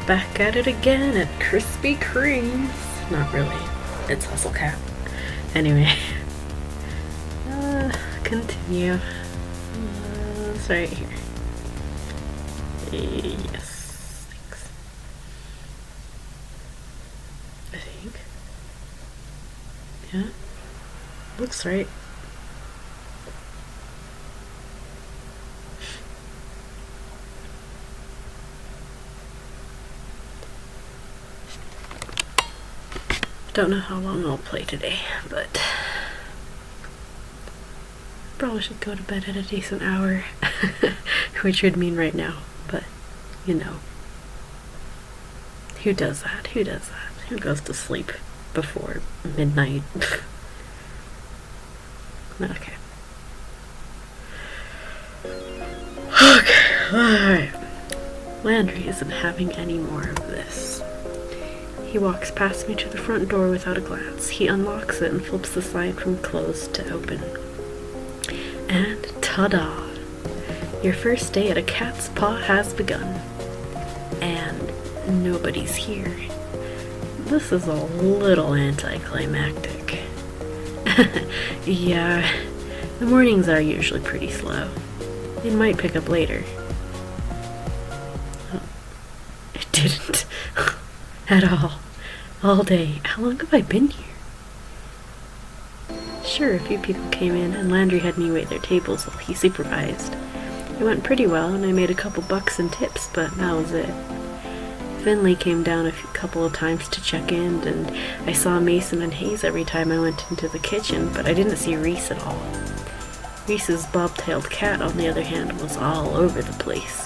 Back at it again at Krispy Kreme's. Not really. It's Hustle Cat. Anyway. Continue. It's right here. Yes. Thanks. I think. Yeah. Looks right. Don't know how long I'll play today, but probably should go to bed at a decent hour, which would mean right now, but you know. Who does that? Who does that? Who goes to sleep before midnight? Okay. Okay, alright. Landry isn't having any more of this. He walks past me to the front door without a glance. He unlocks it and flips the slide from closed to open. And ta-da! Your first day at a cat's paw has begun. And nobody's here. This is a little anticlimactic. Yeah, the mornings are usually pretty slow. It might pick up later. Oh, it didn't. At all day. How long have I been here? Sure, a few people came in, and Landry had me wait their tables while he supervised. It went pretty well, and I made a couple bucks in tips, but that was it. Finley came down a couple of times to check in, and I saw Mason and Hayes every time I went into the kitchen, but I didn't see Reese at all. Reese's bobtailed cat, on the other hand, was all over the place.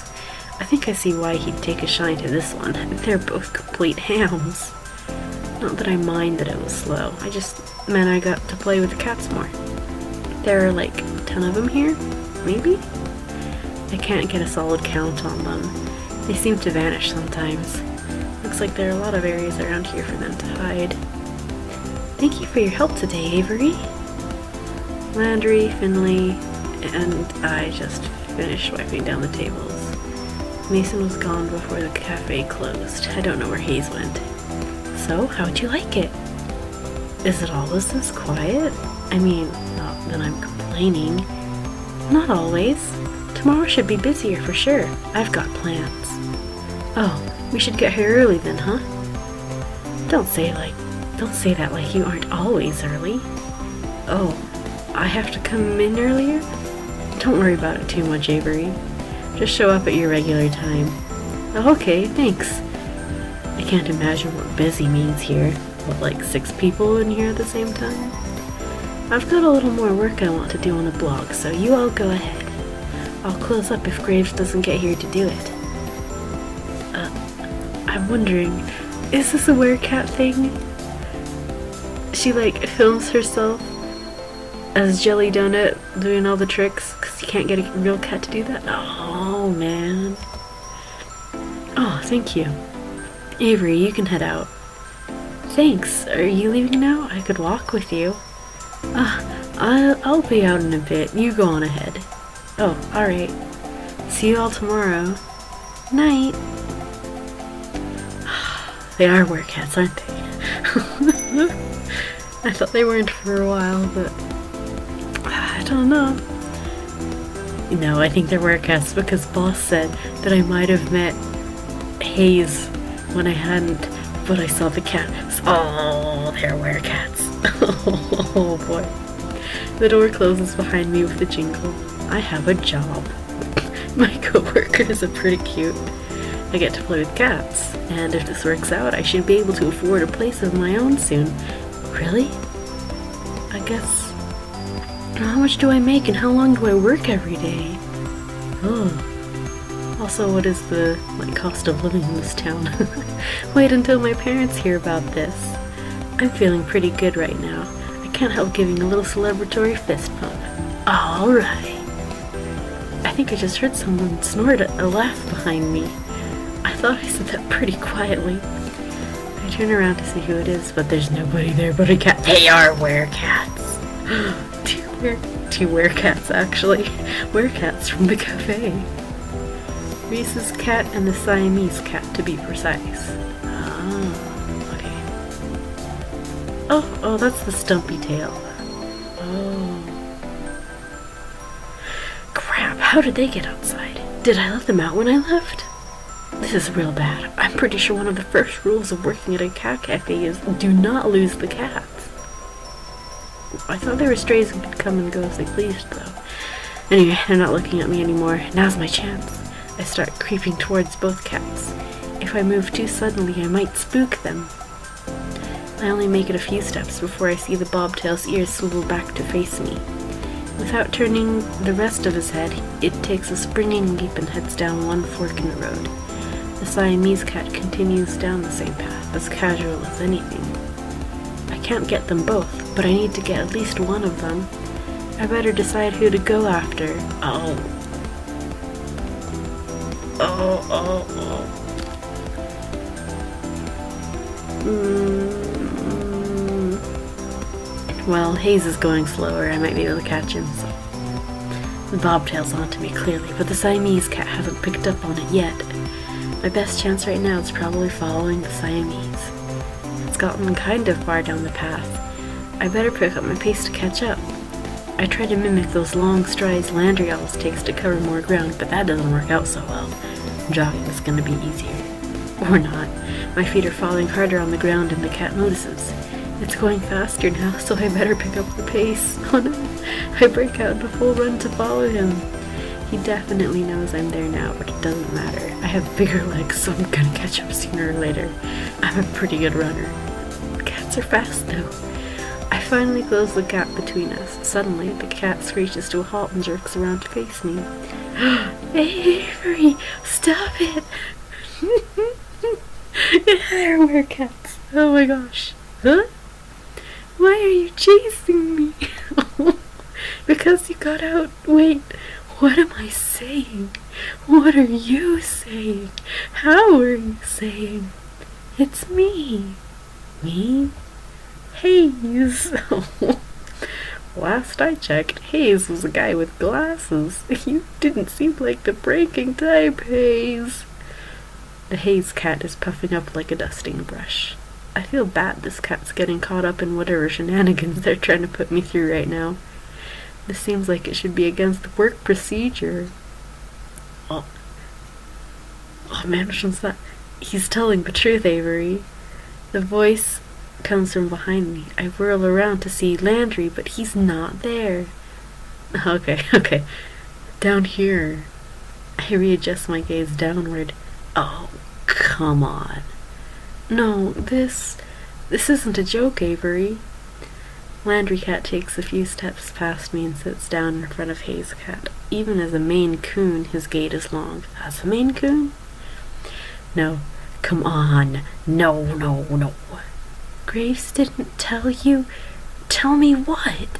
I think I see why he'd take a shine to this one. They're both complete hams. Not that I mind that it was slow. I just meant I got to play with the cats more. There are like 10 of them here? Maybe? I can't get a solid count on them. They seem to vanish sometimes. Looks like there are a lot of areas around here for them to hide. Thank you for your help today, Avery. Landry, Finley, and I just finished wiping down the tables. Mason was gone before the cafe closed. I don't know where Hayes went. So, how'd you like it? Is it always this quiet? I mean, not that I'm complaining. Not always. Tomorrow should be busier for sure. I've got plans. Oh, we should get here early then, huh? Don't say that like you aren't always early. Oh, I have to come in earlier? Don't worry about it too much, Avery. Just show up at your regular time. Oh, okay, thanks. I can't imagine what busy means here. What, like 6 people in here at the same time? I've got a little more work I want to do on the blog, so you all go ahead. I'll close up if Graves doesn't get here to do it. I'm wondering, is this a werecat thing? She like films herself as Jelly Donut doing all the tricks because you can't get a real cat to do that? Oh, man. Oh, thank you. Avery, you can head out. Thanks. Are you leaving now? I could walk with you. I'll be out in a bit. You go on ahead. Oh, alright. See you all tomorrow. Night. They are werecats, aren't they? I thought they weren't for a while, but I don't know. No, I think they're werecats because Boss said that I might have met Hayes when I hadn't, but I saw the cats. Oh, they're werecats. Oh boy. The door closes behind me with a jingle. I have a job. My coworkers are pretty cute. I get to play with cats, and if this works out, I should be able to afford a place of my own soon. Really? I guess. How much do I make and how long do I work every day? Oh. Also, what is the cost of living in this town? Wait until my parents hear about this. I'm feeling pretty good right now. I can't help giving a little celebratory fist bump. Alright. I think I just heard someone snort a laugh behind me. I thought I said that pretty quietly. I turn around to see who it is, but there's nobody there but a cat. They are werecats. Two werecats, actually. Werecats from the cafe. Rhesus cat and the Siamese cat, to be precise. Ah, okay. Oh, that's the stumpy tail. Oh. Crap, how did they get outside? Did I let them out when I left? This is real bad. I'm pretty sure one of the first rules of working at a cat cafe is do not lose the cats. I thought they were strays who could come and go as they pleased, though. Anyway, they're not looking at me anymore. Now's my chance. I start creeping towards both cats. If I move too suddenly, I might spook them. I only make it a few steps before I see the bobtail's ears swivel back to face me. Without turning the rest of his head, it takes a springing leap and heads down one fork in the road. The Siamese cat continues down the same path, as casual as anything. I can't get them both, but I need to get at least one of them. I better decide who to go after. Oh. Well, Hayes is going slower. I might be able to catch him, so. The bobtail's onto me, clearly, but the Siamese cat hasn't picked up on it yet. My best chance right now is probably following the Siamese. It's gotten kind of far down the path. I better pick up my pace to catch up. I try to mimic those long strides Landry always takes to cover more ground, but that doesn't work out so well. Jogging is going to be easier. Or not. My feet are falling harder on the ground and the cat notices. It's going faster now, so I better pick up the pace. Oh no. I break out in a full run to follow him. He definitely knows I'm there now, but it doesn't matter. I have bigger legs, so I'm gonna catch up sooner or later. I'm a pretty good runner. Cats are fast though. I finally close the gap between us. Suddenly, the cat screeches to a halt and jerks around to face me. Avery, stop it! There were cats. Oh my gosh. Huh? Why are you chasing me? Because you got out. Wait, what am I saying? What are you saying? How are you saying? It's me. Me? Hayes. Last I checked, Hayes was a guy with glasses. You didn't seem like the breaking type, Hayes. The Hayes cat is puffing up like a dusting brush. I feel bad this cat's getting caught up in whatever shenanigans they're trying to put me through right now. This seems like it should be against work procedure. Oh man, which one's that? He's telling the truth, Avery. The voice comes from behind me. I whirl around to see Landry, but he's not there. Okay. Down here. I readjust my gaze downward. Oh, come on. No, this isn't a joke, Avery. Landry cat takes a few steps past me and sits down in front of Hayes cat. Even as a Maine Coon, his gait is long. That's a Maine Coon? No. Come on. No. Graves didn't tell you? Tell me what?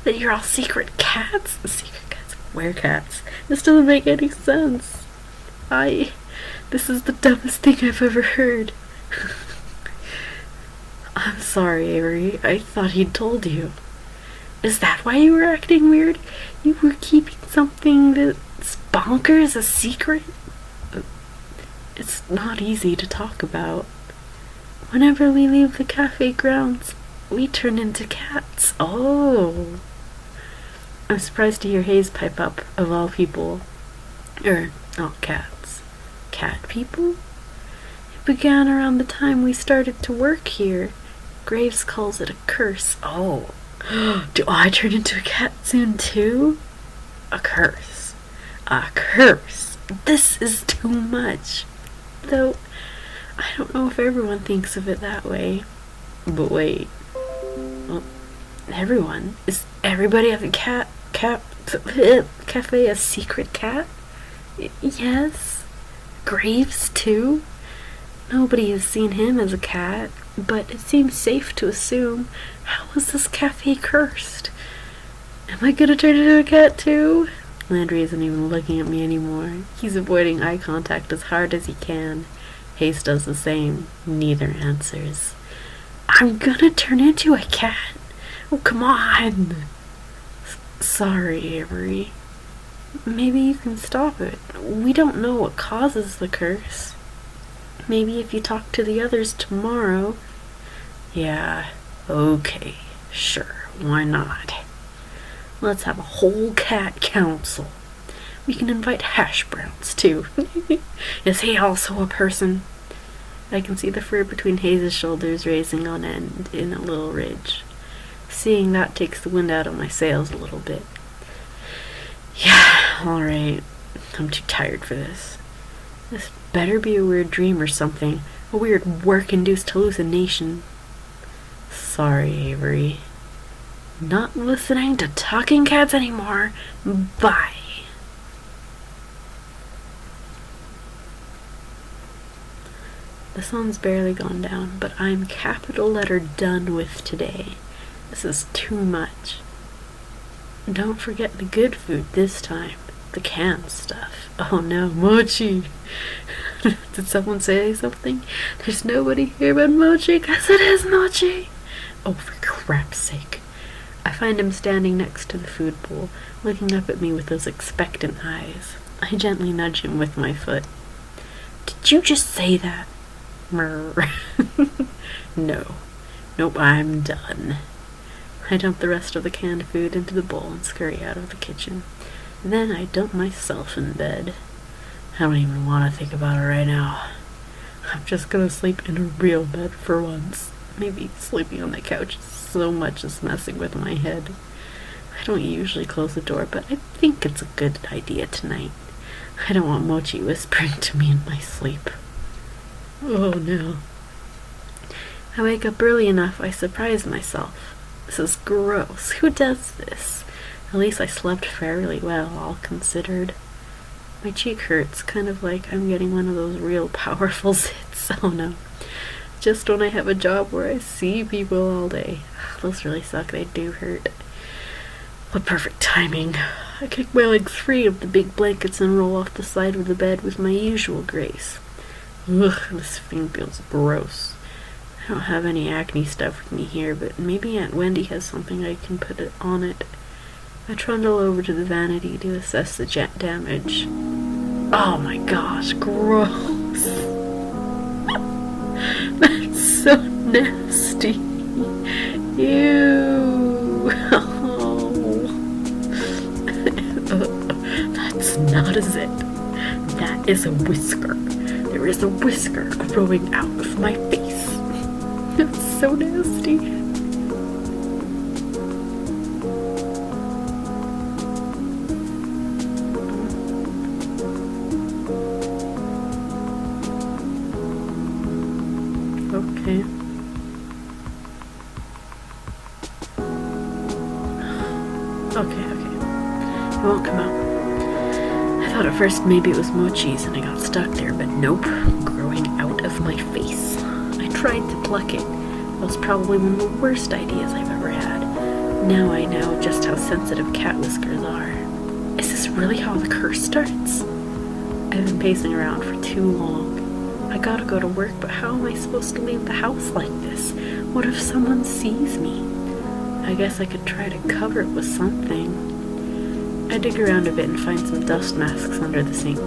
That you're all secret cats? Secret cats? Where cats? This doesn't make any sense. This is the dumbest thing I've ever heard. I'm sorry, Avery. I thought he'd told you. Is that why you were acting weird? You were keeping something that's bonkers a secret? It's not easy to talk about. Whenever we leave the cafe grounds, we turn into cats. Oh. I'm surprised to hear Hayes pipe up, of all people. Not cats. Cat people? It began around the time we started to work here. Graves calls it a curse. Oh. Do I turn into a cat soon too? A curse. A curse. This is too much. Though, I don't know if everyone thinks of it that way. But wait. Well, everyone? Is everybody at the cafe a secret cat? Yes. Graves too? Nobody has seen him as a cat, but it seems safe to assume. How is this cafe cursed? Am I gonna turn into a cat too? Landry isn't even looking at me anymore. He's avoiding eye contact as hard as he can. Hayes does the same. Neither answers. I'm gonna turn into a cat? Oh, come on! Sorry, Avery. Maybe you can stop it. We don't know what causes the curse. Maybe if you talk to the others tomorrow. Yeah, okay, sure, why not? Let's have a whole cat council. We can invite Hash Browns, too. Is he also a person? I can see the fur between Hayes' shoulders raising on end in a little ridge. Seeing that takes the wind out of my sails a little bit. Yeah, alright. I'm too tired for this. This better be a weird dream or something. A weird work-induced hallucination. Sorry, Avery. Not listening to talking cats anymore. Bye. The sun's barely gone down, but I'm capital letter done with today. This is too much. Don't forget the good food this time. The canned stuff. Oh no, Mochi! Did someone say something? There's nobody here but Mochi, 'cause it is Mochi! Oh, for crap's sake. I find him standing next to the food bowl, looking up at me with those expectant eyes. I gently nudge him with my foot. Did you just say that? Murr. No. Nope, I'm done. I dump the rest of the canned food into the bowl and scurry out of the kitchen. Then I dump myself in bed. I don't even want to think about it right now. I'm just gonna sleep in a real bed for once. Maybe sleeping on the couch so much is messing with my head. I don't usually close the door, but I think it's a good idea tonight. I don't want Mochi whispering to me in my sleep. Oh no. I wake up early enough I surprise myself. This is gross. Who does this? At least I slept fairly well, all considered. My cheek hurts, kind of like I'm getting one of those real powerful zits. Oh no. Just when I have a job where I see people all day. Those really suck, they do hurt. What perfect timing. I kick my legs free of the big blankets and roll off the side of the bed with my usual grace. Ugh, this thing feels gross. I don't have any acne stuff with me here, but maybe Aunt Wendy has something I can put it on it. I trundle over to the vanity to assess the jet damage. Oh my gosh, gross. That's so nasty. Ew. Oh. That's not a zit. That is a whisker. There is a whisker growing out of my face. That's so nasty. Okay. Okay. It won't come out. I thought at first maybe it was Mochi's and I got stuck there, but nope. Growing out of my face. I tried to pluck it. That was probably one of the worst ideas I've ever had. Now I know just how sensitive cat whiskers are. Is this really how the curse starts? I've been pacing around for too long. I gotta go to work, but how am I supposed to leave the house like this? What if someone sees me? I guess I could try to cover it with something. I dig around a bit and find some dust masks under the sink.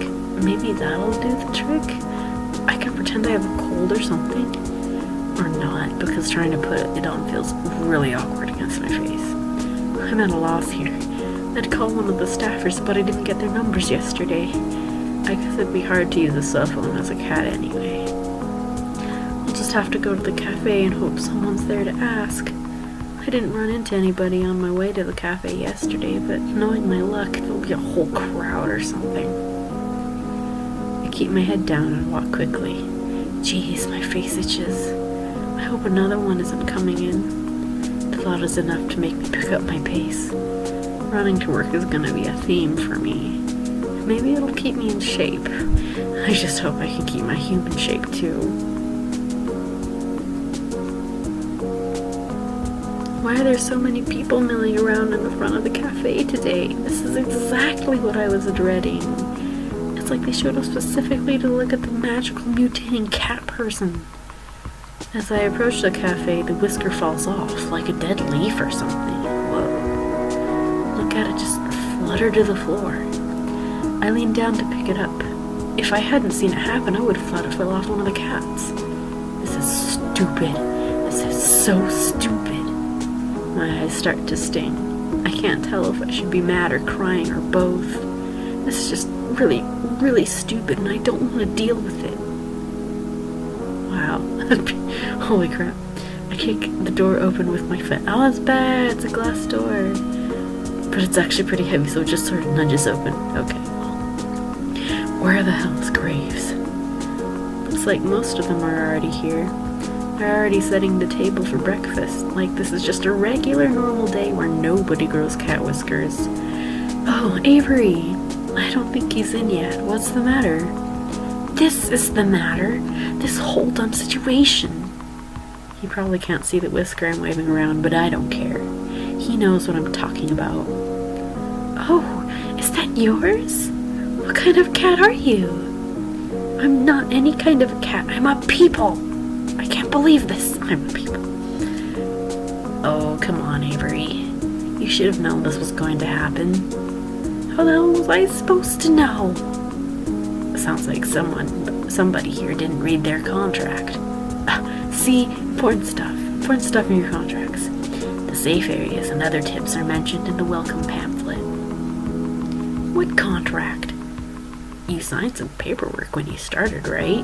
Maybe that'll do the trick? I can pretend I have a cold or something. Or not, because trying to put it on feels really awkward against my face. I'm at a loss here. I'd call one of the staffers, but I didn't get their numbers yesterday. I guess it'd be hard to use a cell phone as a cat anyway. I'll just have to go to the cafe and hope someone's there to ask. I didn't run into anybody on my way to the cafe yesterday, but knowing my luck, there'll be a whole crowd or something. I keep my head down and walk quickly. Jeez, my face itches. I hope another one isn't coming in. The thought is enough to make me pick up my pace. Running to work is gonna be a theme for me. Maybe it'll keep me in shape. I just hope I can keep my human shape too. Why are there so many people milling around in the front of the cafe today? This is exactly what I was dreading. It's like they showed up specifically to look at the magical mutating cat person. As I approach the cafe, the whisker falls off like a dead leaf or something. Whoa. Look at it just flutter to the floor. I leaned down to pick it up. If I hadn't seen it happen, I would have thought it fell off one of the cats. This is stupid. This is so stupid. My eyes start to sting. I can't tell if I should be mad or crying or both. This is just really, really stupid, and I don't want to deal with it. Wow. Holy crap. I kick the door open with my foot. Oh, it's bad. It's a glass door. But it's actually pretty heavy, so it just sort of nudges open. Okay, well. Where the hell is Graves? Looks like most of them are already here. They're already setting the table for breakfast. Like this is just a regular, normal day where nobody grows cat whiskers. Oh, Avery. I don't think he's in yet. What's the matter? This is the matter. This whole dumb situation. He probably can't see the whisker I'm waving around, but I don't care. He knows what I'm talking about. Oh, is that yours? What kind of cat are you? I'm not any kind of a cat. I'm a people. I can't believe this. I'm a people. Oh, come on, Avery. You should have known this was going to happen. How the hell was I supposed to know? Sounds like somebody here didn't read their contract. See, important stuff in your contracts. The safe areas and other tips are mentioned in the welcome pamphlet. What contract? You signed some paperwork when you started, right?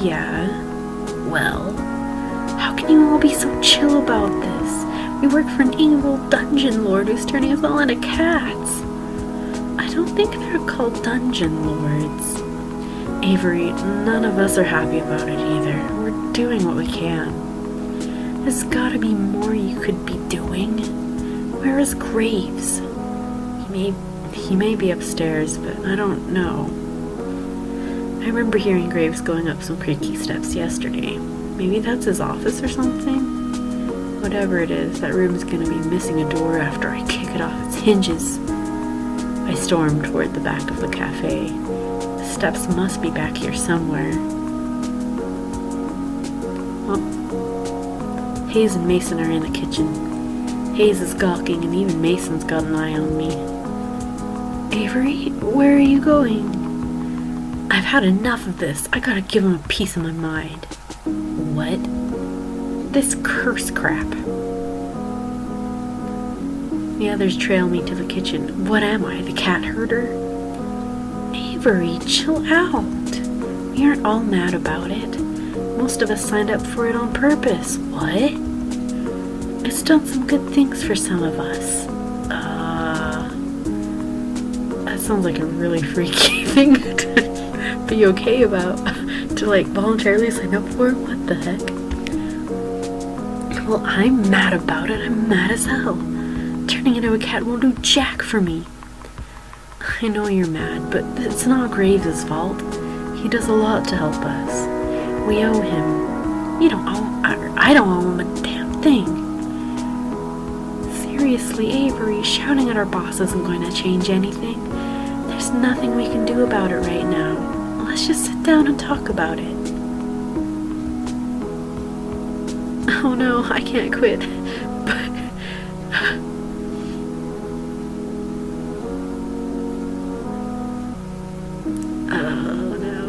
Yeah. Well, how can you all be so chill about this? We work for an evil dungeon lord who's turning us all into cats. I don't think they're called dungeon lords. Avery, none of us are happy about it either. We're doing what we can. There's gotta be more you could be doing. Where is Graves? He may be upstairs, but I don't know. I remember hearing Graves going up some creaky steps yesterday. Maybe that's his office or something? Whatever it is, that room is gonna be missing a door after I kick it off its hinges. I stormed toward the back of the cafe. The steps must be back here somewhere. Well, Hayes and Mason are in the kitchen. Hayes is gawking, and even Mason's got an eye on me. Avery, where are you going? I've had enough of this. I gotta give him a piece of my mind. What? This curse crap. The others trail me to the kitchen. What am I, the cat herder? Avery, chill out. We aren't all mad about it. Most of us signed up for it on purpose. What? It's done some good things for some of us. That sounds like a really freaky thing to be okay about. To like voluntarily sign up for it? What the heck? Well, I'm mad about it. I'm mad as hell. Turning into a cat won't do jack for me. I know you're mad, but it's not Graves' fault. He does a lot to help us. We owe him. You don't owe... I don't owe him a damn thing. Seriously, Avery, shouting at our boss isn't going to change anything. There's nothing we can do about it right now. Let's just sit down and talk about it. Oh no, I can't quit. But... oh no.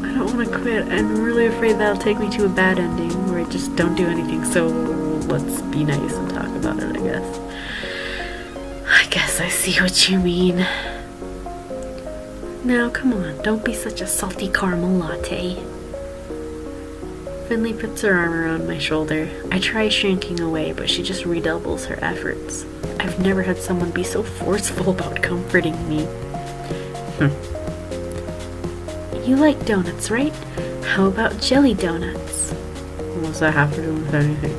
I don't want to quit. I'm really afraid that'll take me to a bad ending where I just don't do anything, so let's be nice and talk about it, I guess. I guess I see what you mean. Now, come on, don't be such a salty caramel latte. Finley puts her arm around my shoulder. I try shrinking away, but she just redoubles her efforts. I've never had someone be so forceful about comforting me. You like donuts, right? How about jelly donuts? What's that have to do with anything?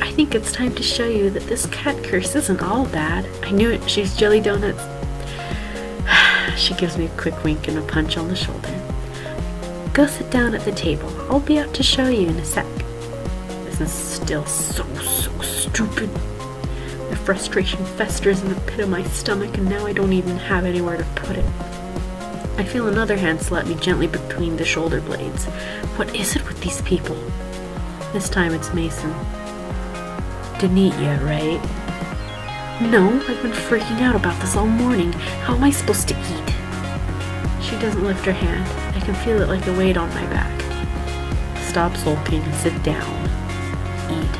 I think it's time to show you that this cat curse isn't all bad. I knew it. She's jelly donuts. She gives me a quick wink and a punch on the shoulder. Go sit down at the table. I'll be out to show you in a sec. This is still so stupid. The frustration festers in the pit of my stomach, and now I don't even have anywhere to put it. I feel another hand slap me gently between the shoulder blades. What is it with these people? This time it's Mason. Didn't eat yet, right? No, I've been freaking out about this all morning. How am I supposed to eat? She doesn't lift her hand. I can feel it like a weight on my back. Stop sulking and sit down. Eat.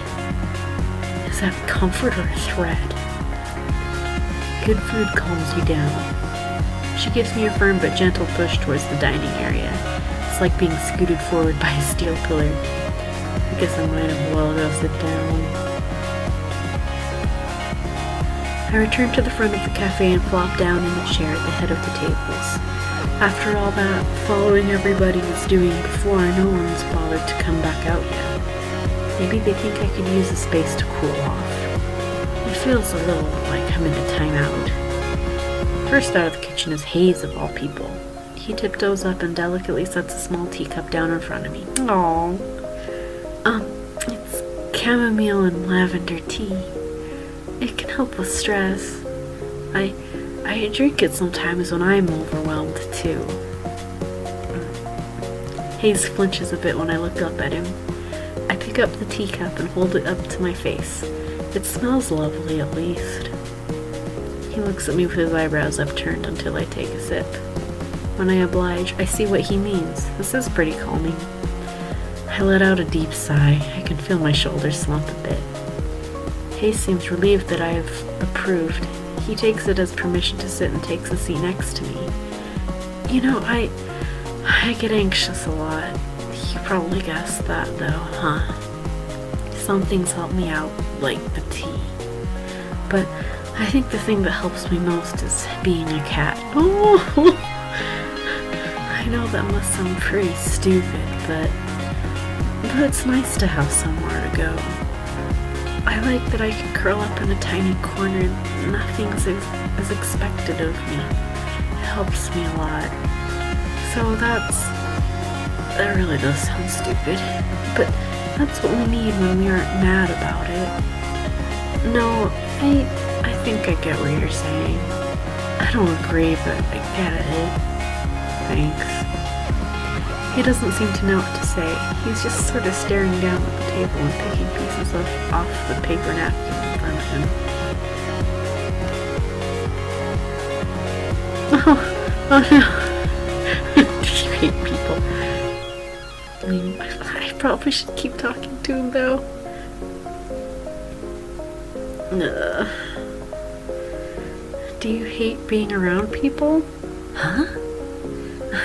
Is that comfort or a threat? Good food calms you down. She gives me a firm but gentle push towards the dining area. It's like being scooted forward by a steel pillar. I guess I might as well go sit down. I return to the front of the cafe and flop down in a chair at the head of the tables. After all that following everybody was doing before, no one's bothered to come back out yet. Maybe they think I could use the space to cool off. It feels a little like I'm in a timeout. First out of the kitchen is Hayes, of all people. He tiptoes up and delicately sets a small teacup down in front of me. Aww. It's chamomile and lavender tea. It can help with stress. I drink it sometimes when I'm overwhelmed, too. Hayes flinches a bit when I look up at him. I pick up the teacup and hold it up to my face. It smells lovely, at least. He looks at me with his eyebrows upturned until I take a sip. When I oblige, I see what he means. This is pretty calming. I let out a deep sigh. I can feel my shoulders slump a bit. Hayes seems relieved that I have approved. He takes it as permission to sit and takes a seat next to me. You know, I get anxious a lot. You probably guessed that, though, huh? Some things help me out, like the tea. But I think the thing that helps me most is being a cat. Oh! I know that must sound pretty stupid, but it's nice to have somewhere to go. I like that I can curl up in a tiny corner and nothing's as expected of me. It helps me a lot. So that really does sound stupid, but that's what we need when we aren't mad about it. No, I think I get what you're saying. I don't agree, but I get it. Thanks. He doesn't seem to know what to say. He's just sort of staring down at the table and picking pieces off the paper napkin in front of him. Oh no. You hate people. I mean, I probably should keep talking to him, though. Do you hate being around people? Huh?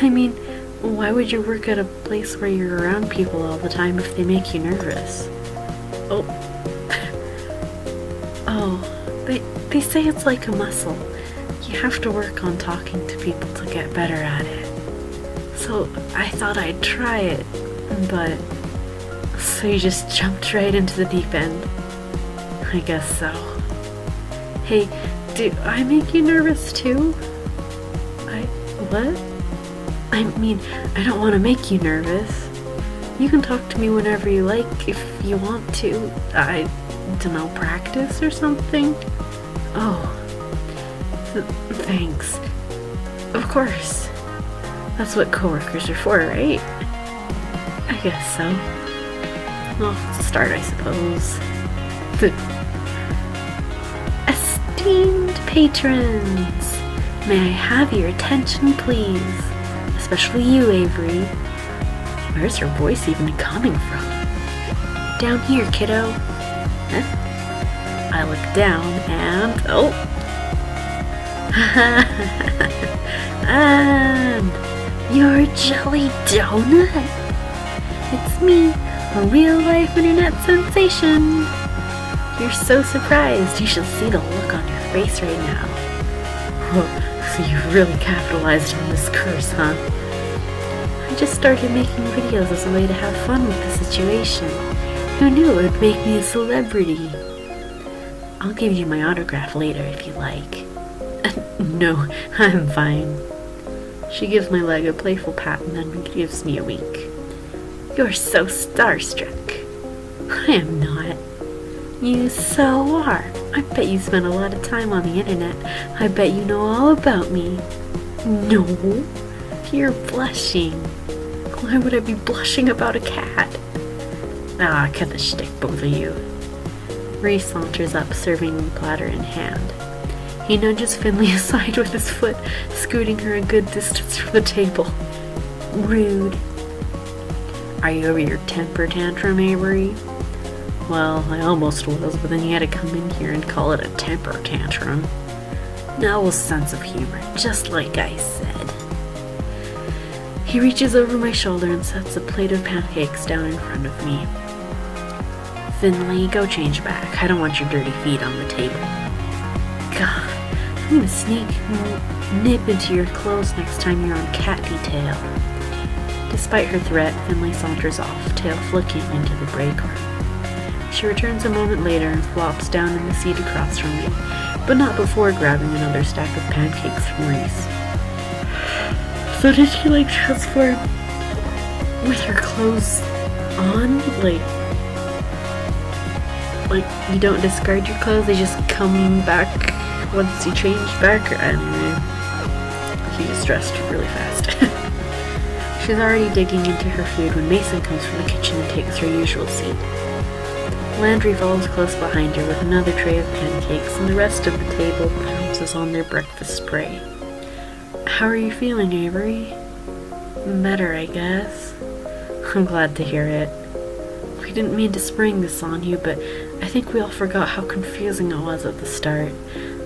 I mean, why would you work at a place where you're around people all the time if they make you nervous? Oh. They say it's like a muscle. You have to work on talking to people to get better at it. So I thought I'd try it, but... So you just jumped right into the deep end? I guess so. Hey, do I make you nervous too? What? I mean, I don't want to make you nervous. You can talk to me whenever you like if you want to. I don't know, practice or something? Oh, thanks. Of course. That's what coworkers are for, right? I guess so. Well, it's a start, I suppose. Esteemed patrons, may I have your attention, please? Especially you, Avery. Where's her voice even coming from? Down here, kiddo. Huh? I look down and... Oh! And your jelly donut! It's me, a real-life internet sensation. You're so surprised. You should see the look on your face right now. Whoa, so you really capitalized on this curse, huh? I just started making videos as a way to have fun with the situation. Who knew it would make me a celebrity? I'll give you my autograph later if you like. No, I'm fine. She gives my leg a playful pat and then gives me a wink. You're so starstruck. I am not. You so are. I bet you spend a lot of time on the internet. I bet you know all about me. No, you're blushing. Why would I be blushing about a cat? Ah, cut the shtick, both of you. Reese saunters up, serving the platter in hand. He nudges Finley aside with his foot, scooting her a good distance from the table. Rude. Are you over your temper tantrum, Avery? Well, I almost was, but then you had to come in here and call it a temper tantrum. No sense of humor, just like I said. He reaches over my shoulder and sets a plate of pancakes down in front of me. Finley, go change back. I don't want your dirty feet on the table. God, I'm gonna sneak nip into your clothes next time you're on cat detail. Despite her threat, Finley saunters off, tail flicking into the break room. She returns a moment later and flops down in the seat across from me, but not before grabbing another stack of pancakes from Reese. So did you, transform with your clothes on? Like, you don't discard your clothes, they just come back once you change back? Anyway, she gets dressed really fast. She's already digging into her food when Mason comes from the kitchen and takes her usual seat. Landry follows close behind her with another tray of pancakes, and the rest of the table pounces on their breakfast spray. How are you feeling, Avery? Better, I guess. I'm glad to hear it. We didn't mean to spring this on you, but I think we all forgot how confusing it was at the start.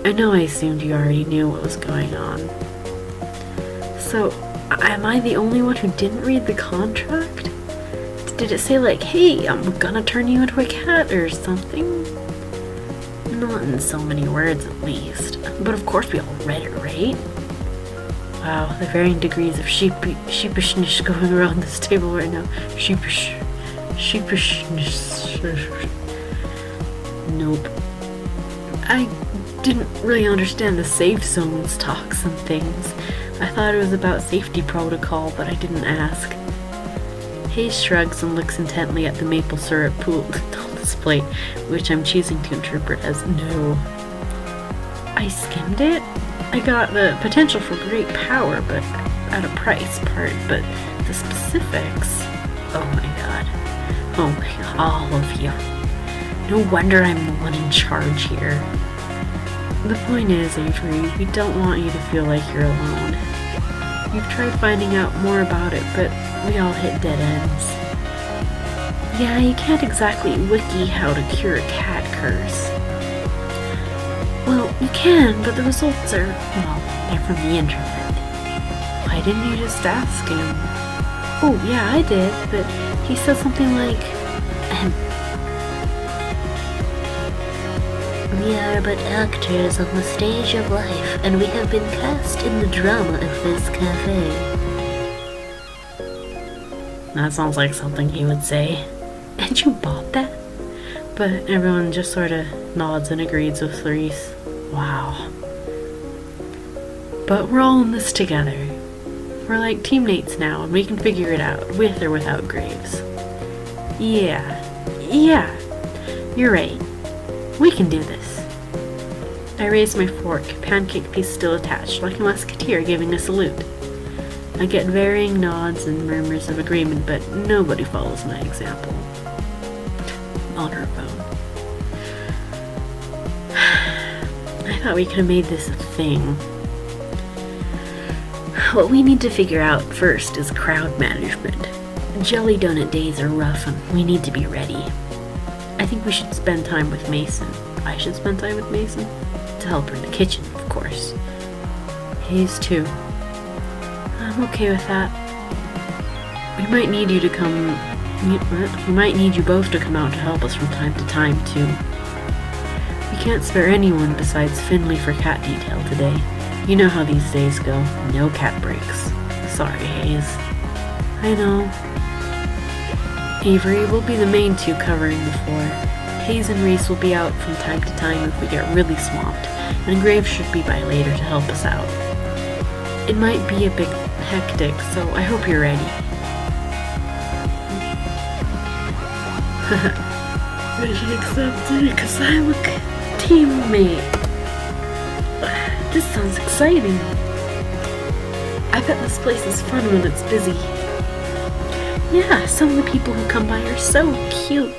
I know I assumed you already knew what was going on. So, am I the only one who didn't read the contract? Did it say hey, I'm gonna turn you into a cat or something? Not in so many words, at least. But of course we all read it, right? Wow, the varying degrees of sheepishness going around this table right now. Sheepishness. Nope. I didn't really understand the safe zones talks and things. I thought it was about safety protocol, but I didn't ask. Hayes shrugs and looks intently at the maple syrup pool on his plate, which I'm choosing to interpret as no. I skimmed it? I got the potential for great power, but at a price part, but the specifics... Oh my god. Oh my god, all of you. No wonder I'm the one in charge here. The point is, Avery, we don't want you to feel like you're alone. We've tried finding out more about it, but we all hit dead ends. Yeah, you can't exactly wiki how to cure a cat curse. Well, you can, but the results are, they're from the internet. Why didn't you just ask him? Oh, yeah, I did, but he said something like, we are but actors on the stage of life, and we have been cast in the drama of this cafe. That sounds like something he would say. And you bought that? But everyone just sort of nods and agrees with Reese. Wow. But we're all in this together. We're like teammates now, and we can figure it out, with or without Graves. Yeah, you're right. We can do this. I raise my fork, pancake piece still attached, like a musketeer giving a salute. I get varying nods and murmurs of agreement, but nobody follows my example. On her phone. I thought we could have made this a thing. What we need to figure out first is crowd management. Jelly donut days are rough and we need to be ready. I think we should spend time with Mason. I should spend time with Mason? To help her in the kitchen, of course. Hayes too. I'm okay with that. We might need you to come... We might need you both to come out to help us from time to time, too. We can't spare anyone besides Finley for cat detail today. You know how these days go. No cat breaks. Sorry, Hayes. I know. Avery will be the main two covering the floor. Hayes and Reese will be out from time to time if we get really swamped, and Graves should be by later to help us out. It might be a bit hectic, so I hope you're ready. Mission accepted because I'm a teammate. This sounds exciting. I bet this place is fun when it's busy. Yeah, some of the people who come by are so cute.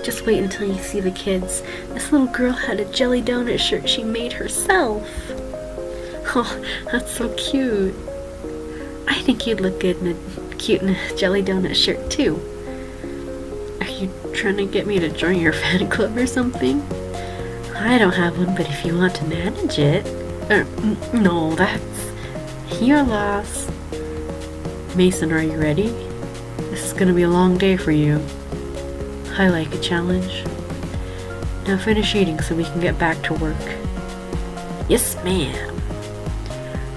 Just wait until you see the kids. This little girl had a jelly donut shirt she made herself. Oh, that's so cute. I think you'd look cute in a jelly donut shirt too. Are you trying to get me to join your fan club or something? I don't have one, but if you want to manage it... no, that's your loss. Mason, are you ready? This is gonna be a long day for you. I like a challenge. Now finish eating so we can get back to work. Yes, ma'am.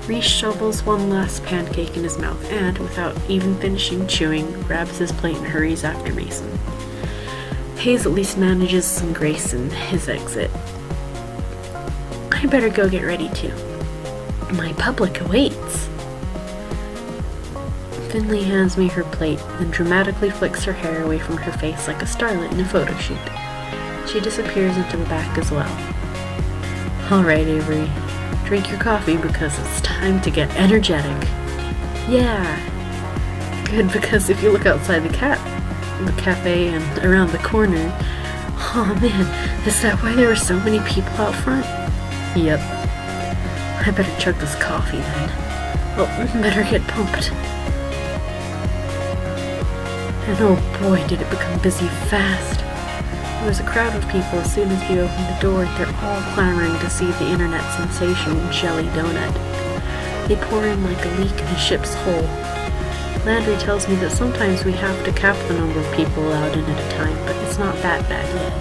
Reese shovels one last pancake in his mouth and, without even finishing chewing, grabs his plate and hurries after Mason. Hayes at least manages some grace in his exit. I better go get ready too. My public awaits. Finley hands me her plate, then dramatically flicks her hair away from her face like a starlet in a photo shoot. She disappears into the back as well. Alright, Avery. Drink your coffee because it's time to get energetic. Yeah. Good, because if you look outside the cafe and around the corner... Oh man, is that why there were so many people out front? Yep. I better chug this coffee then. Well, better get pumped. And oh boy, did it become busy fast. There was a crowd of people as soon as we opened the door. They're all clamoring to see the internet sensation jelly donut. They pour in like a leak in a ship's hull. Landry tells me that sometimes we have to cap the number of people allowed in at a time, but it's not that bad yet.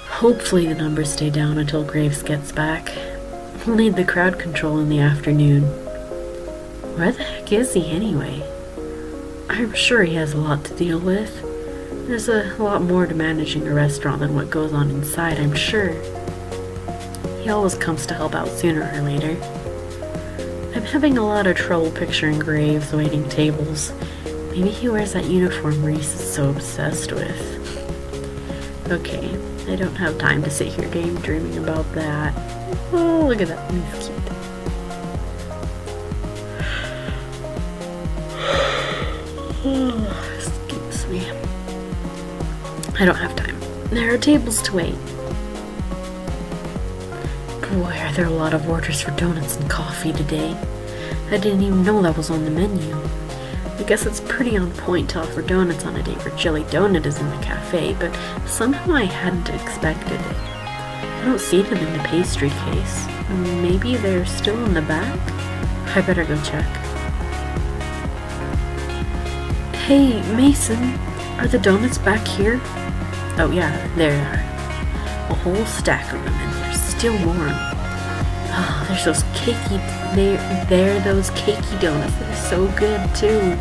Hopefully the numbers stay down until Graves gets back. We'll need the crowd control in the afternoon. Where the heck is he anyway? I'm sure he has a lot to deal with. There's a lot more to managing a restaurant than what goes on inside, I'm sure. He always comes to help out sooner or later. I'm having a lot of trouble picturing Graves waiting tables. Maybe he wears that uniform Reese is so obsessed with. Okay, I don't have time to sit here daydreaming about that. Oh, look at that, he's cute. Oh, excuse me. I don't have time. There are tables to wait. Boy, are there a lot of orders for donuts and coffee today. I didn't even know that was on the menu. I guess it's pretty on point to offer donuts on a day where jelly donut is in the cafe, but somehow I hadn't expected it. I don't see them in the pastry case. Maybe they're still in the back? I better go check. Hey, Mason, are the donuts back here? Oh yeah, there they are. A whole stack of them, and they're still warm. Oh, there's those those cakey donuts that are so good too.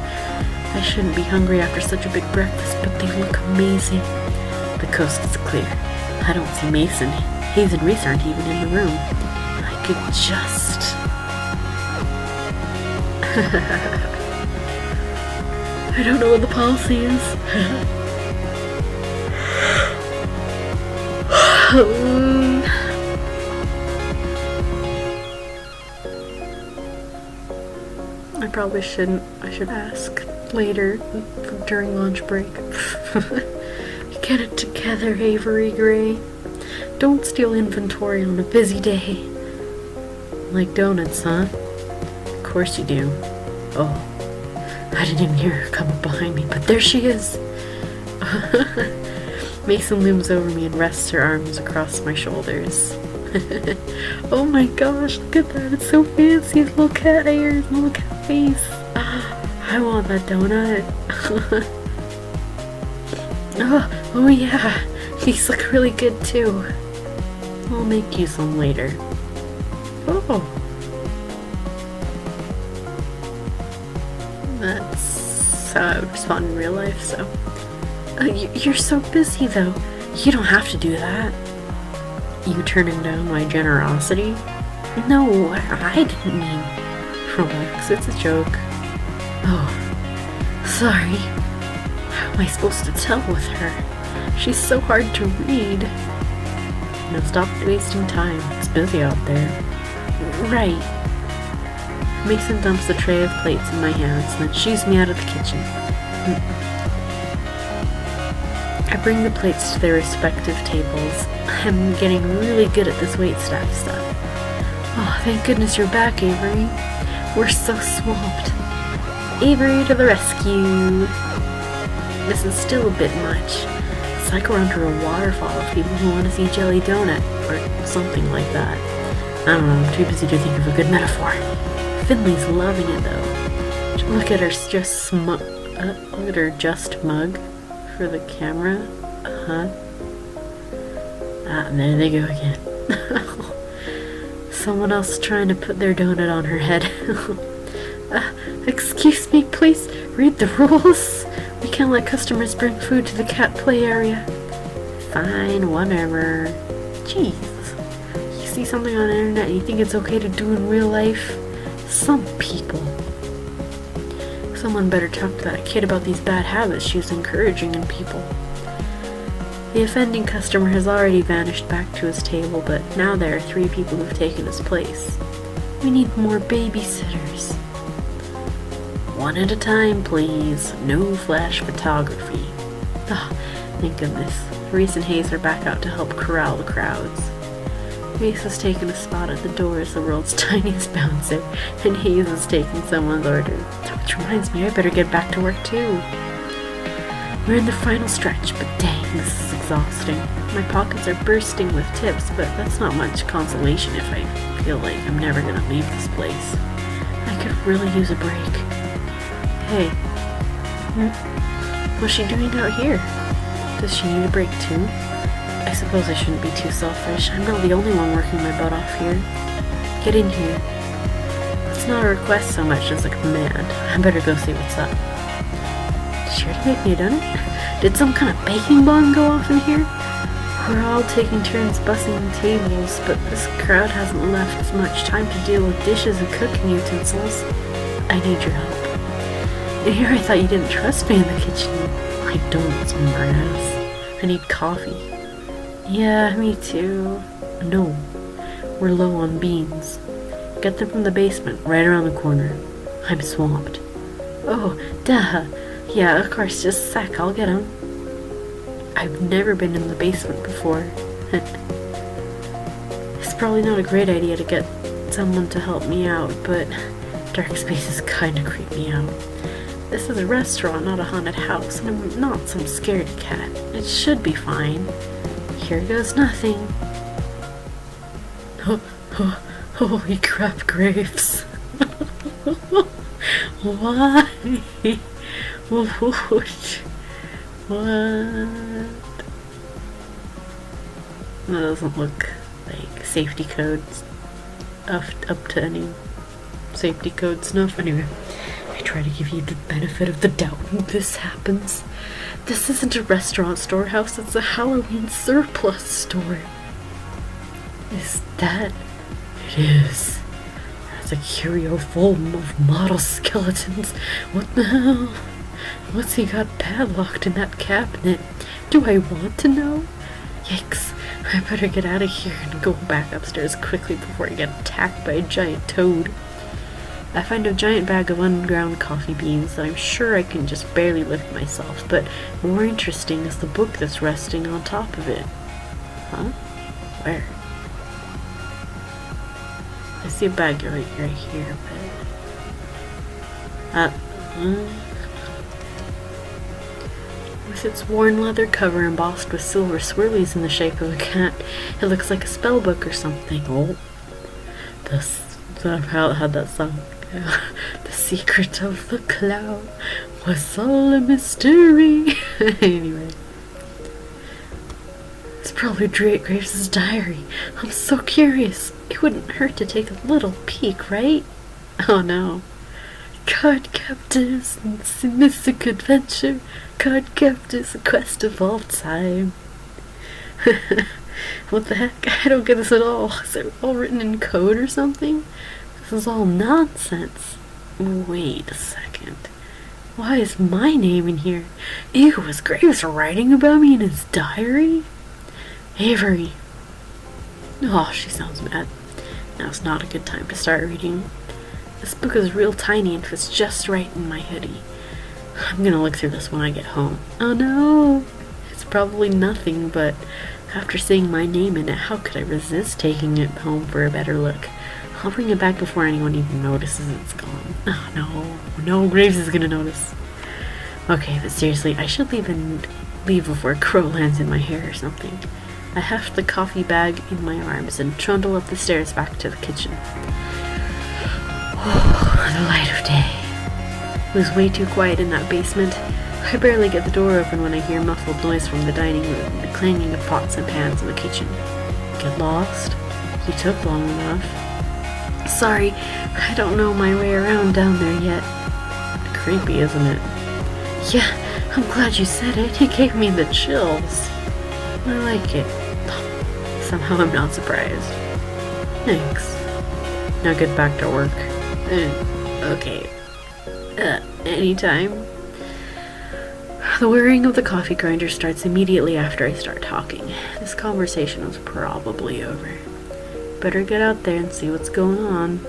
I shouldn't be hungry after such a big breakfast, but they look amazing. The coast is clear. I don't see Mason. Hayes and Reese aren't even in the room. I could just... I don't know what the policy is. I probably shouldn't. I should ask later during lunch break. Get it together, Avery Gray. Don't steal inventory on a busy day. Like donuts, huh? Of course you do. Oh. I didn't even hear her come up behind me, but there she is! Mason looms over me and rests her arms across my shoulders. Oh my gosh, look at that, it's so fancy, his little cat ears, little cat face. I want that donut. Oh yeah, these look really good too. I'll make you some later. Oh. That's how I would respond in real life, so... you're so busy, though. You don't have to do that. You turning down my generosity? No, I didn't mean... Relax, it's a joke. Oh, sorry. How am I supposed to tell with her? She's so hard to read. Now stop wasting time. It's busy out there. Right. Mason dumps a tray of plates in my hands, then shoos me out of the kitchen. I bring the plates to their respective tables. I'm getting really good at this waitstaff stuff. Oh, thank goodness you're back, Avery. We're so swamped. Avery to the rescue. This is still a bit much. It's like we're under a waterfall of people who want to see Jelly Donut, or something like that. I don't know, I'm too busy to think of a good metaphor. Finley's loving it though. Look at her just look at her just mug for the camera. And there they go again. Someone else trying to put their donut on her head. Excuse me, please read the rules. We can't let customers bring food to the cat play area. Fine, whatever. Jeez. You see something on the internet and you think it's okay to do in real life? Some people. Someone better talk to that kid about these bad habits she was encouraging in people. The offending customer has already vanished back to his table, but now there are 3 people who've taken his place. We need more babysitters. One at a time, please. No flash photography. Oh, thank goodness. Reese and Hayes are back out to help corral the crowds. Reese has taken a spot at the door as the world's tiniest bouncer, and Hayes is taking someone's order. Which reminds me, I better get back to work too. We're in the final stretch, but dang, this is exhausting. My pockets are bursting with tips, but that's not much consolation if I feel like I'm never gonna leave this place. I could really use a break. Hey. What's she doing out here? Does she need a break too? I suppose I shouldn't be too selfish. I'm not the only one working my butt off here. Get in here. It's not a request so much as a command. I better go see what's up. Did she already make me a donut? Did some kind of baking bomb go off in here? We're all taking turns bussing the tables, but this crowd hasn't left much time to deal with dishes and cooking utensils. I need your help. And here I thought you didn't trust me in the kitchen. I don't, smartass. I need coffee. Yeah, me too. No, we're low on beans. Get them from the basement, right around the corner. I'm swamped. Oh, duh. Yeah, of course, just a sec, I'll get them. I've never been in the basement before. It's probably not a great idea to get someone to help me out, but dark spaces kinda creep me out. This is a restaurant, not a haunted house, and I'm not some scaredy cat. It should be fine. Here goes nothing. Holy crap, Graves. Why? What? That doesn't look like safety codes up to any safety code stuff. Anyway, I try to give you the benefit of the doubt when this happens. This isn't a restaurant storehouse, it's a Halloween surplus store. Is that? It is. That's a curio full of model skeletons. What the hell? What's he got padlocked in that cabinet? Do I want to know? Yikes. I better get out of here and go back upstairs quickly before I get attacked by a giant toad. I find a giant bag of unground coffee beans that I'm sure I can just barely lift myself, but more interesting is the book that's resting on top of it. Huh? Where? I see a bag right here, but... with its worn leather cover embossed with silver swirlies in the shape of a cat, it looks like a spell book or something. Oh, how'd that sound? The secret of the cloud was all a mystery. Anyway, it's probably Graves' diary. I'm so curious. It wouldn't hurt to take a little peek, right? Oh no. Card captors and mystic adventure. Card captors, a quest of all time. What the heck? I don't get this at all. Is it all written in code or something? This is all nonsense. Wait a second. Why is my name in here? Ew, was Graves writing about me in his diary? Avery. Oh, she sounds mad. Now's not a good time to start reading. This book is real tiny and fits just right in my hoodie. I'm gonna look through this when I get home. Oh no! It's It's probably nothing, but after seeing my name in it, how could I resist taking it home for a better look? I'll bring it back before anyone even notices it's gone. Oh, no, Graves is gonna notice. Okay, but seriously, I should leave before Crow lands in my hair or something. I heft the coffee bag in my arms and trundle up the stairs back to the kitchen. Oh, the light of day. It was way too quiet in that basement. I barely get the door open when I hear muffled noise from the dining room, the clanging of pots and pans in the kitchen. Get lost? You took long enough. Sorry, I don't know my way around down there yet. Creepy, isn't it? Yeah, I'm glad you said it. It gave me the chills. I like it. Somehow I'm not surprised. Thanks. Now get back to work. Okay. Anytime. The whirring of the coffee grinder starts immediately after I start talking. This conversation was probably over. Better get out there and see what's going on.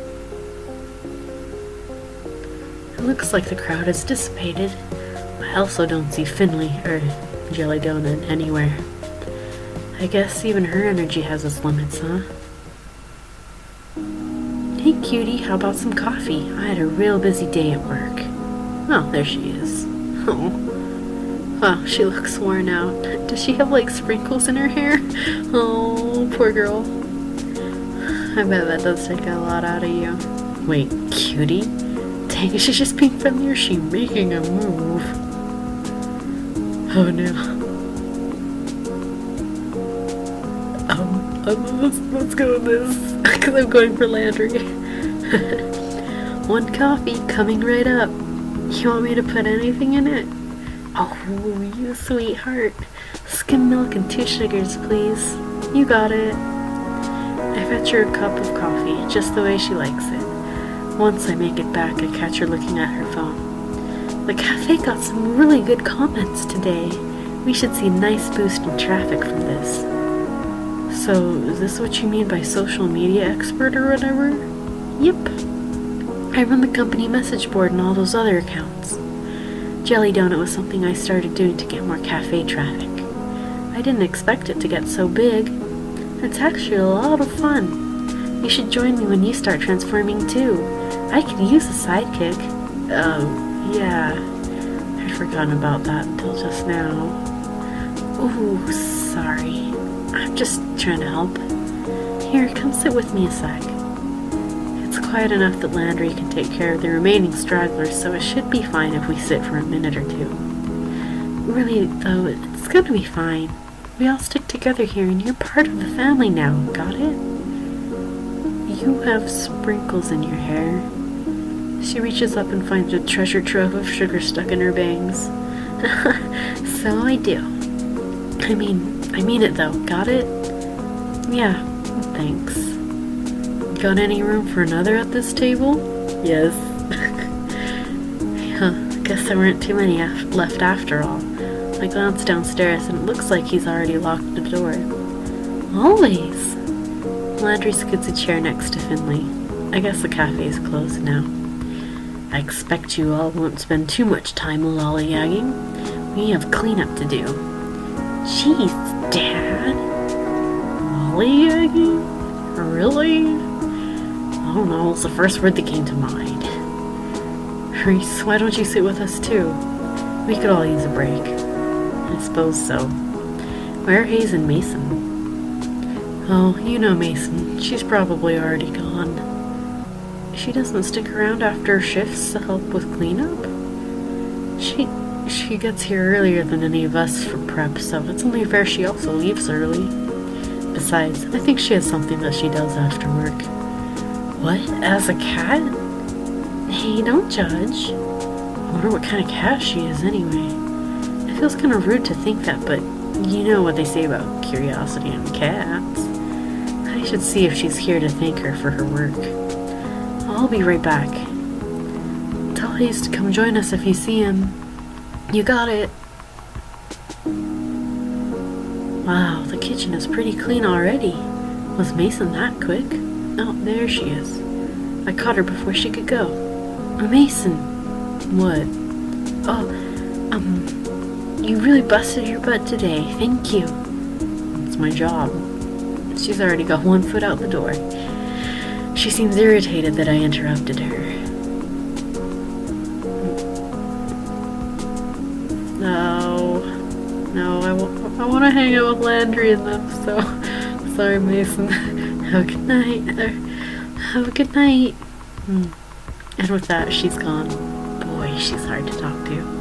It looks like the crowd has dissipated. I also don't see Finley or Jelly Donut anywhere. I guess even her energy has its limits, huh? Hey cutie, how about some coffee? I had a real busy day at work. Oh, there she is. Oh, she looks worn out. Does she have like sprinkles in her hair? Oh, poor girl. I bet that does take a lot out of you. Wait, cutie? Dang, is she just being friendly or is she making a move? Oh no. Let's go with this, because I'm going for Landry. One coffee coming right up. You want me to put anything in it? Oh, you sweetheart. Skim milk and 2 sugars, please. You got it. I fetch her a cup of coffee, just the way she likes it. Once I make it back, I catch her looking at her phone. The cafe got some really good comments today. We should see a nice boost in traffic from this. So, is this what you mean by social media expert or whatever? Yep. I run the company message board and all those other accounts. Jelly Donut was something I started doing to get more cafe traffic. I didn't expect it to get so big. It's actually a lot of fun. You should join me when you start transforming too. I could use a sidekick. Oh, yeah. I'd forgotten about that until just now. Ooh, sorry. I'm just trying to help. Here, come sit with me a sec. It's quiet enough that Landry can take care of the remaining stragglers, so it should be fine if we sit for a minute or two. Really, though, it's gonna be fine. We all stick together here, and you're part of the family now, got it? You have sprinkles in your hair. She reaches up and finds a treasure trove of sugar stuck in her bangs. So I do. I mean it though, got it? Yeah, thanks. Got any room for another at this table? Yes. Huh, guess there weren't too many left after all. I glance downstairs and it looks like he's already locked the door. Always. Landry scoots a chair next to Finley. I guess the cafe is closed now. I expect you all won't spend too much time lollygagging. We have cleanup to do. Jeez, Dad. Lollygagging? Really? I don't know, it's the first word that came to mind. Reese, why don't you sit with us too? We could all use a break. I suppose so. Where are Hayes and Mason? Oh, you know Mason. She's probably already gone. She doesn't stick around after shifts to help with cleanup? She gets here earlier than any of us for prep, so it's only fair she also leaves early. Besides, I think she has something that she does after work. What? As a cat? Hey, don't judge. I wonder what kind of cat she is anyway. It feels kind of rude to think that, but you know what they say about curiosity and cats. I should see if she's here to thank her for her work. I'll be right back. Tell Hayes to come join us if you see him. You got it. Wow, the kitchen is pretty clean already. Was Mason that quick? Oh, there she is. I caught her before she could go. Mason. What? Oh, You really busted your butt today. Thank you. It's my job. She's already got one foot out the door. She seems irritated that I interrupted her. No, I want to hang out with Landry and them, so sorry, Mason. Have a good night. Have a good night. And with that, she's gone. Boy, she's hard to talk to.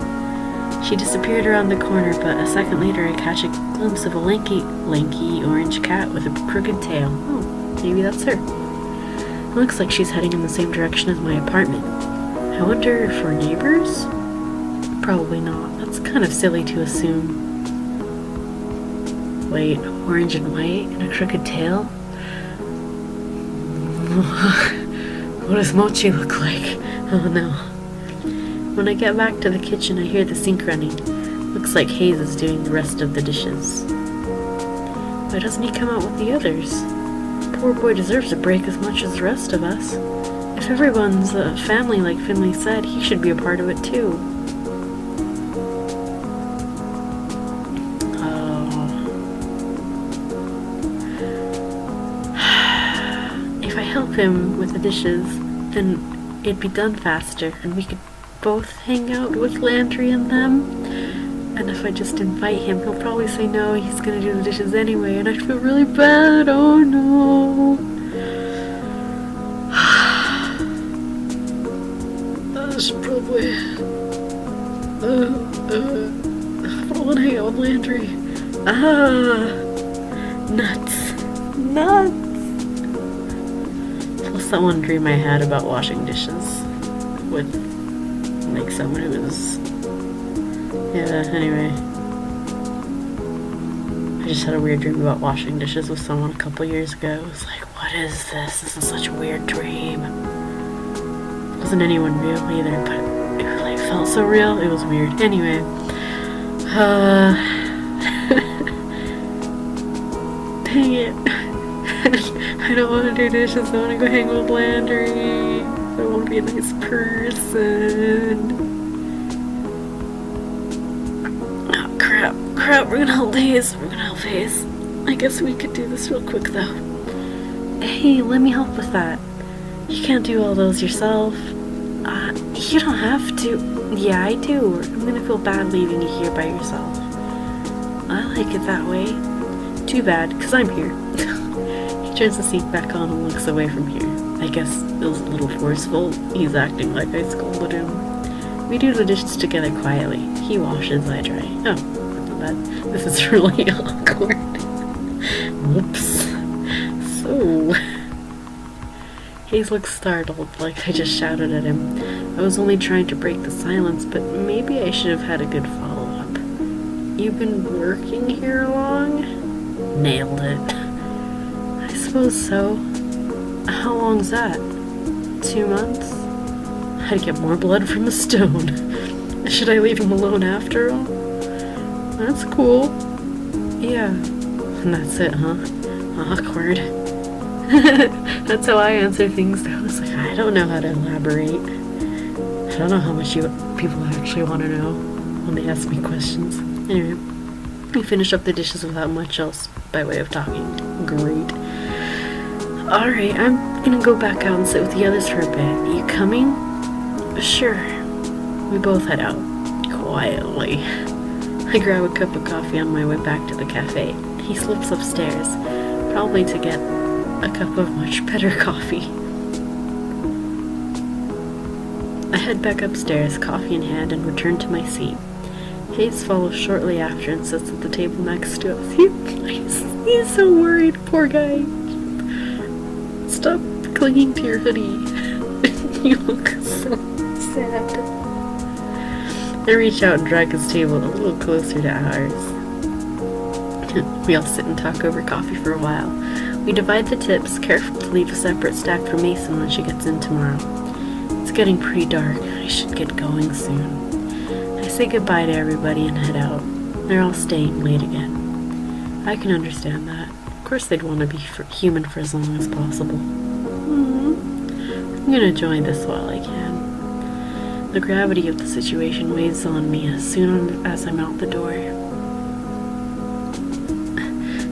She disappeared around the corner, but a second later I catch a glimpse of a lanky orange cat with a crooked tail. Oh, maybe that's her. It looks like she's heading in the same direction as my apartment. I wonder if we're neighbors? Probably not. That's kind of silly to assume. Wait, orange and white and a crooked tail? What does Mochi look like? Oh no. When I get back to the kitchen, I hear the sink running. Looks like Hayes is doing the rest of the dishes. Why doesn't he come out with the others? Poor boy deserves a break as much as the rest of us. If everyone's a family like Finley said, he should be a part of it too. If I help him with the dishes, then it'd be done faster, and we could both hang out with Landry and them. And if I just invite him, he'll probably say no, he's gonna do the dishes anyway, and I'd feel really bad. Oh no. I should probably I wanna hang out with Landry. Nuts. Plus that one dream I had about washing dishes with like someone who was, anyway. I just had a weird dream about washing dishes with someone a couple years ago. It was like, what is this? This is such a weird dream. It wasn't anyone real either, but it like felt so real. It was weird. Anyway, dang it. I don't want to do dishes. I want to go hang with Landry. I want to be a nice person. Oh, crap, we're gonna help Hayes. I guess we could do this real quick, though. Hey, let me help with that. You can't do all those yourself. You don't have to. Yeah, I do. I'm gonna feel bad leaving you here by yourself. I like it that way. Too bad, because I'm here. He turns the seat back on and looks away from here. I guess it was a little forceful. He's acting like I scolded him. We do the dishes together quietly. He washes, I dry. Oh, not bad. This is really awkward. Whoops. So... Hayes looks startled, like I just shouted at him. I was only trying to break the silence, but maybe I should have had a good follow-up. You've been working here long? Nailed it. I suppose so. How long's that? 2 months? I'd get more blood from a stone. Should I leave him alone after all? That's cool. Yeah. And that's it, huh? Awkward. That's how I answer things. I was like, I don't know how to elaborate. I don't know how much people actually want to know when they ask me questions. Anyway, we finish up the dishes without much else by way of talking. Great. Alright, I'm gonna go back out and sit with the others for a bit. You coming? Sure. We both head out. Quietly. I grab a cup of coffee on my way back to the cafe. He slips upstairs, probably to get a cup of much better coffee. I head back upstairs, coffee in hand, and return to my seat. Hayes follows shortly after and sits at the table next to us. He's so worried, poor guy. Stop clinging to your hoodie. You look so sad. I reach out and drag his table a little closer to ours. We all sit and talk over coffee for a while. We divide the tips, careful to leave a separate stack for Mason when she gets in tomorrow. It's getting pretty dark. I should get going soon. I say goodbye to everybody and head out. They're all staying late again. I can understand that. Of course they'd want to be human for as long as possible. I'm gonna enjoy this while I can. The gravity of the situation weighs on me as soon as I'm out the door.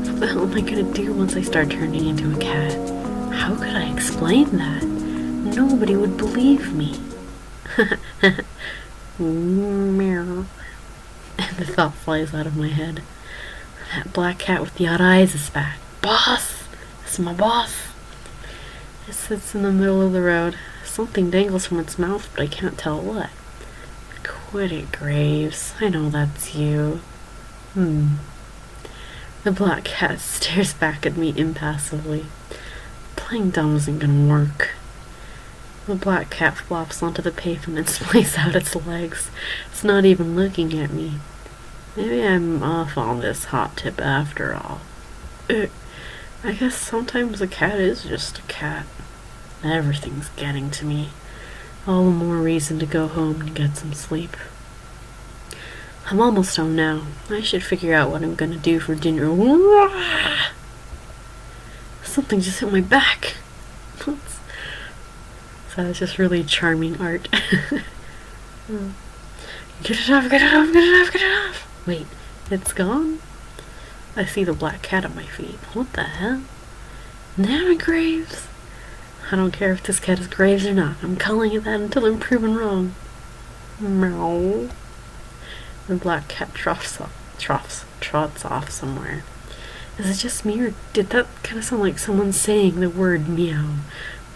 What the hell am I gonna do once I start turning into a cat? How could I explain that? Nobody would believe me. Meow. And the thought flies out of my head. That black cat with the odd eyes is back. Boss! It's my boss! It sits in the middle of the road. Something dangles from its mouth, but I can't tell what. Quit it, Graves. I know that's you. The black cat stares back at me impassively. Playing dumb isn't gonna work. The black cat flops onto the pavement and splays out its legs. It's not even looking at me. Maybe I'm off on this hot tip after all. I guess sometimes a cat is just a cat. Everything's getting to me. All the more reason to go home and get some sleep. I'm almost home now. I should figure out what I'm gonna do for dinner. Something just hit my back. So it's just really charming art. Get it off, get it off, get it off, get it off. Wait, it's gone? I see the black cat at my feet. What the hell? Damn it, Graves. I don't care if this cat is Graves or not. I'm calling it that until I'm proven wrong. Meow. The black cat trots off somewhere. Is it just me, or did that kind of sound like someone saying the word meow?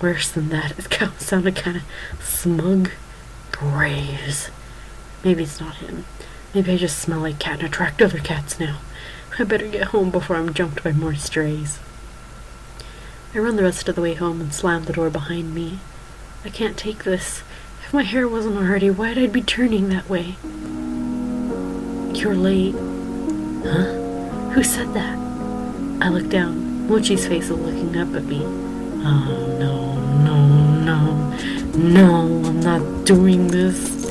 Worse than that, it sounded kind of smug. Graves. Maybe it's not him. Maybe I just smell like cat and attract other cats now. I better get home before I'm jumped by more strays. I run the rest of the way home and slam the door behind me. I can't take this. If my hair wasn't already white, I'd be turning that way. You're late. Huh? Who said that? I look down. Mochi's face is looking up at me. Oh, no, I'm not doing this.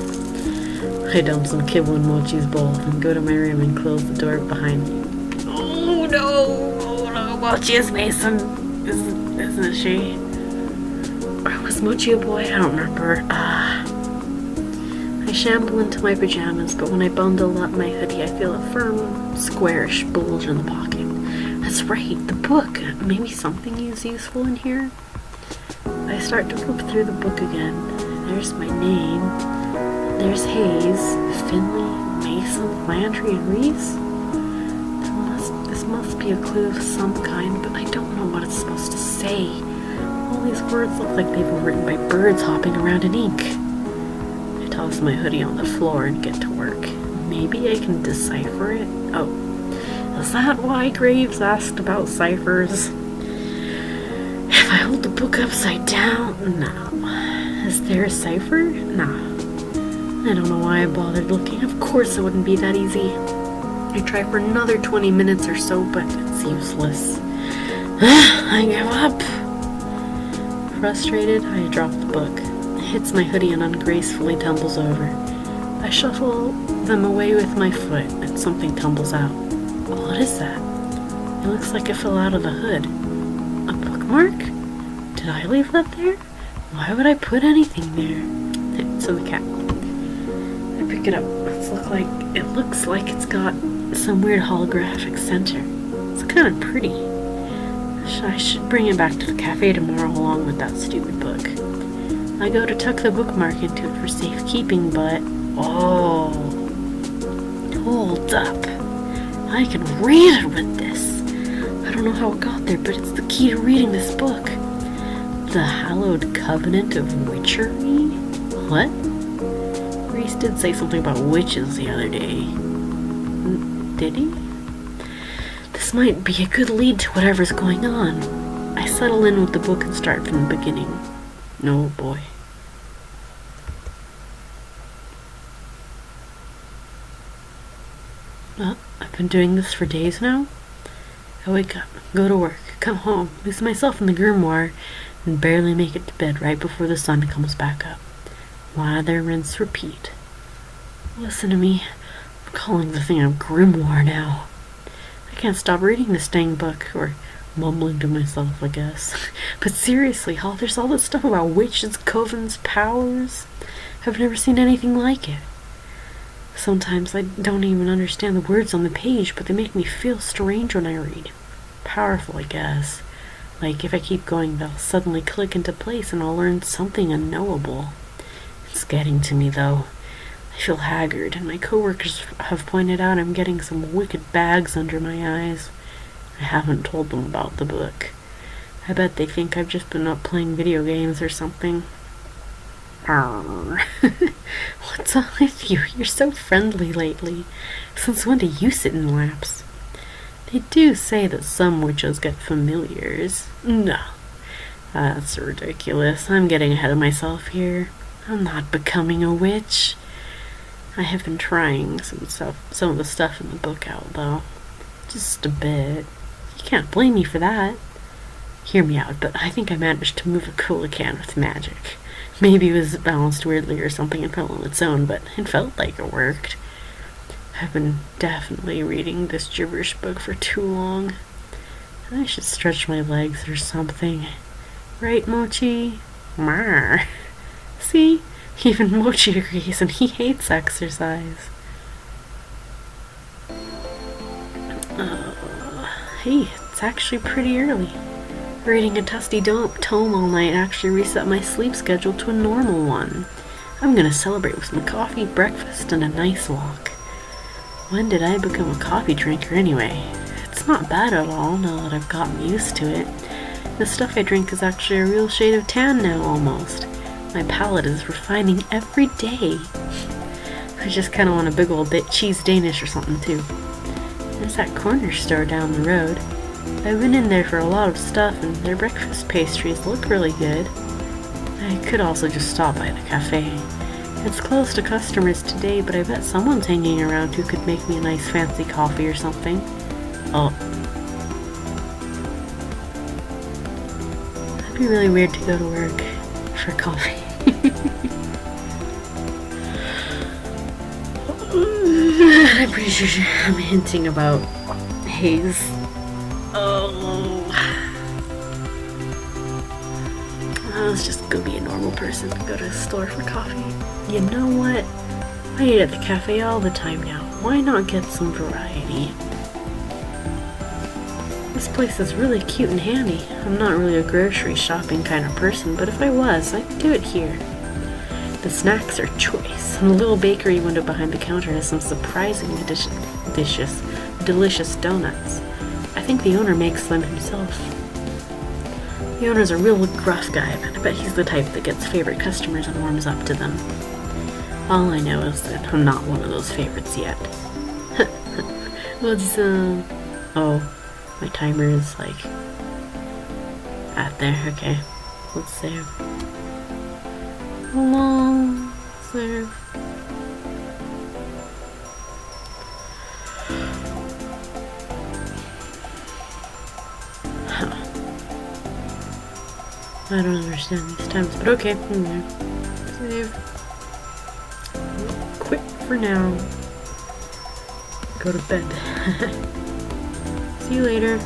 I dump some kibble in Mochi's bowl and go to my room and close the door behind me. Oh no, Mochi is Mason, isn't she? Or was Mochi a boy? I don't remember. I shamble into my pajamas, but when I bundle up my hoodie, I feel a firm, squarish bulge in the pocket. That's right, the book. Maybe something is useful in here? I start to flip through the book again. There's my name. There's Hayes, Finley, Mason, Landry, and Reese. This must be a clue of some kind, but I don't know what it's supposed to say. All these words look like they've been written by birds hopping around in ink. I toss my hoodie on the floor and get to work. Maybe I can decipher it? Oh, is that why Graves asked about ciphers? If I hold the book upside down? No. Is there a cipher? Nah. I don't know why I bothered looking. Of course it wouldn't be that easy. I try for another 20 minutes or so, but it's useless. I give up. Frustrated, I drop the book. It hits my hoodie and ungracefully tumbles over. I shuffle them away with my foot, and something tumbles out. What is that? It looks like it fell out of the hood. A bookmark? Did I leave that there? Why would I put anything there? It's in the cat. I pick it up. It looks like it's got some weird holographic center. It's kind of pretty. I should bring it back to the cafe tomorrow along with that stupid book. I go to tuck the bookmark into it for safekeeping, but oh, hold up. I can read it with this. I don't know how it got there, but it's the key to reading this book. The Hallowed Covenant of Witchery? What? Reese did say something about witches the other day. Did he? This might be a good lead to whatever's going on. I settle in with the book and start from the beginning. Oh boy. Well, I've been doing this for days now. I wake up, go to work, come home, lose myself in the grimoire, and barely make it to bed right before the sun comes back up. Lather, rinse, repeat. Listen to me. I'm calling the thing a grimoire now. I can't stop reading this dang book, or mumbling to myself, I guess. But seriously, there's all this stuff about witches, covens, powers. I've never seen anything like it. Sometimes I don't even understand the words on the page, but they make me feel strange when I read. Powerful, I guess. Like, if I keep going, they'll suddenly click into place and I'll learn something unknowable. It's getting to me, though. I feel haggard, and my coworkers have pointed out I'm getting some wicked bags under my eyes. I haven't told them about the book. I bet they think I've just been up playing video games or something. What's up with you? You're so friendly lately. Since when do you sit in laps? They do say that some witches get familiars. No. That's ridiculous. I'm getting ahead of myself here. I'm not becoming a witch. I have been trying some of the stuff in the book out, though. Just a bit. You can't blame me for that. Hear me out, but I think I managed to move a cola can with magic. Maybe it was balanced weirdly or something and fell on its own, but it felt like it worked. I've been definitely reading this gibberish book for too long. I should stretch my legs or something. Right, Mochi? Marr. See? Even Mochi agrees, and he hates exercise. Hey, it's actually pretty early. Reading a dusty tome all night actually reset my sleep schedule to a normal one. I'm gonna celebrate with some coffee, breakfast, and a nice walk. When did I become a coffee drinker anyway? It's not bad at all now that I've gotten used to it. The stuff I drink is actually a real shade of tan now, almost. My palate is refining every day. I just kind of want a big old bit cheese Danish or something too. There's that corner store down the road. I've been in there for a lot of stuff, and their breakfast pastries look really good. I could also just stop by the cafe. It's closed to customers today, but I bet someone's hanging around who could make me a nice fancy coffee or something. Oh. That'd be really weird to go to work for coffee. I'm pretty sure I'm hinting about haze. Oh. Let's just go be a normal person and go to the store for coffee. You know what? I eat at the cafe all the time now. Why not get some variety? This place is really cute and handy. I'm not really a grocery shopping kind of person, but if I was, I'd do it here. The snacks are choice, and the little bakery window behind the counter has some surprisingly delicious donuts. I think the owner makes them himself. The owner's a real gruff guy, but I bet he's the type that gets favorite customers and warms up to them. All I know is that I'm not one of those favorites yet. What's, oh, my timer is, like, at there, okay. Let's save. Long save. I don't understand these times, but okay. Save. Quit for now. Go to bed. See you later.